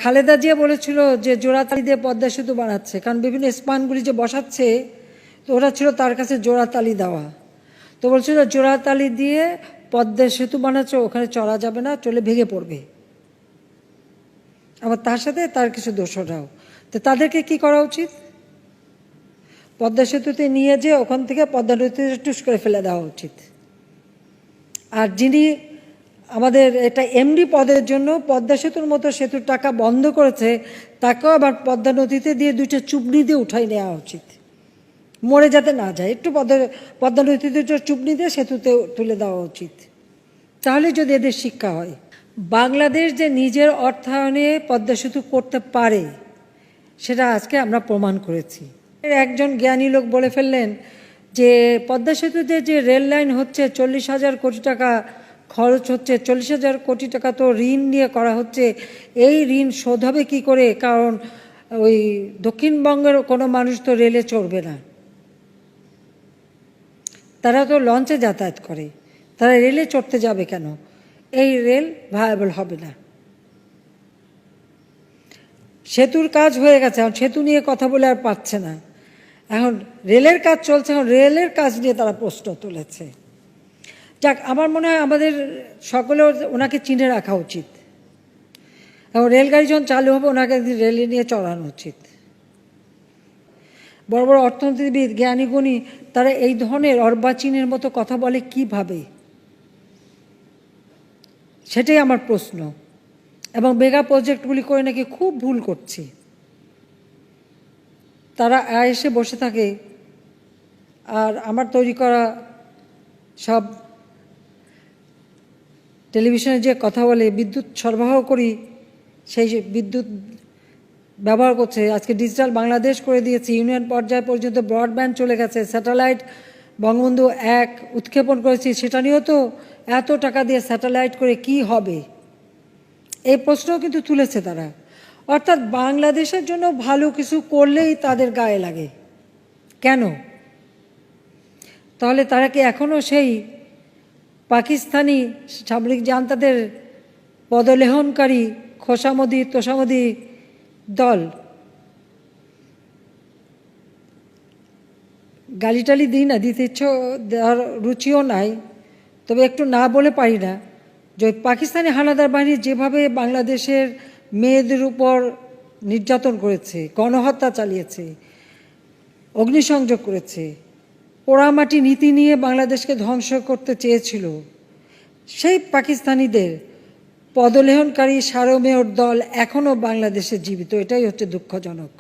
খালেদা জিয়া বলেছিল যে জোড়াতালি দিয়ে পদ্মা সেতু বানাচ্ছে, কারণ বিভিন্ন স্পানগুলি যে বসাচ্ছে তো ওরা ছিল তার কাছে জোড়াতালি দেওয়া। তো বলছিল জোড়াতালি দিয়ে পদ্মা সেতু বানাচ্ছে, ওখানে চলা যাবে না, চলে ভেঙে পড়বে। আবার তার সাথে তার কিছু দোষরাও। তো তাদেরকে কি করা উচিত? পদ্মা সেতুতে নিয়ে যে ওখান থেকে পদ্মা নদীতে টুস করে ফেলে দেওয়া উচিত। আর যিনি আমাদের এটা এমডি পদের জন্য পদ্মা সেতুর মতো সেতুর টাকা বন্ধ করেছে, তাকেও আবার পদ্মা নদীতে দিয়ে 2টা চুবনি দিয়ে উঠাই নেওয়া উচিত, মরে যাতে না যায়। একটু পদ্মা নদীতে চুবনি দিয়ে সেতুতে তুলে দেওয়া উচিত। তাহলে যদি এদের শিক্ষা হয়। বাংলাদেশ যে নিজের অর্থায়নে পদ্মা সেতু করতে পারে সেটা আজকে আমরা প্রমাণ করেছি। একজন জ্ঞানী লোক বলে ফেললেন যে পদ্মা সেতুতে যে রেল লাইন হচ্ছে 40,000 কোটি টাকা খরচ হচ্ছে, 40,000 কোটি টাকা তো ঋণ নিয়ে করা হচ্ছে। এই ঋণ শোধ হবে কী করে? কারণ ওই দক্ষিণবঙ্গের কোনো মানুষ তো রেলে চড়বে না, তারা তো লঞ্চে যাতায়াত করে, তারা রেলে চড়তে যাবে কেন? এই রেল ভায়াবল হবে না। সেতুর কাজ হয়ে গেছে, এখন সেতু নিয়ে কথা বলে আর পাচ্ছে না। এখন রেলের কাজ চলছে, এখন রেলের কাজ নিয়ে তারা প্রশ্ন তুলেছে। যাক, আমার মনে হয় আমাদের সকলেও ওনাকে চিনে রাখা উচিত। এবং রেলগাড়ি যখন চালু হবে ওনাকে রেলে নিয়ে চড়ানো উচিত। বড় বড় অর্থনীতিবিদ, জ্ঞানীগুণী, তারা এই ধরনের অর্বাচীনের মতো কথা বলে কিভাবে? সেটাই আমার প্রশ্ন। এবং মেগা প্রজেক্টগুলি করে নাকি খুব ভুল করছে। তারা এসে বসে থাকে আর আমার তৈরি করা সব টেলিভিশনে যে কথা বলে বিদ্যুৎ সরবরাহ করি, সেই বিদ্যুৎ ব্যবহার করছে। আজকে ডিজিটাল বাংলাদেশ করে দিয়েছে, ইউনিয়ন পর্যায় পর্যন্ত ব্রডব্যান্ড চলে গেছে, স্যাটেলাইট বঙ্গবন্ধু 1 উৎক্ষেপণ করেছি, সেটা নিয়েও তো এত টাকা দিয়ে স্যাটেলাইট করে কি হবে? এই প্রশ্নও কিন্তু তুলেছে তারা। অর্থাৎ বাংলাদেশের জন্য ভালো কিছু করলেই তাদের গায়ে লাগে কেন? তাহলে তারা কি এখনও সেই পাকিস্তানি সামরিক জান্তাদের পদলেহনকারী খোসামদি তোষামদি দল? গালিটালি দিই না, দিতে ইচ্ছে দেওয়ার রুচিও নাই, তবে একটু না বলে পারি না যে পাকিস্তানি হানাদার বাহিনী যেভাবে বাংলাদেশের মেয়েদের উপর নির্যাতন করেছে, গণহত্যা চালিয়েছে, অগ্নিসংযোগ করেছে, পোড়ামাটি নীতি নিয়ে বাংলাদেশকে ধ্বংস করতে চেয়েছিল, সেই পাকিস্তানিদের পদলেহনকারী সারমেয়র দল এখনও বাংলাদেশে জীবিত। এটাই হচ্ছে দুঃখজনক।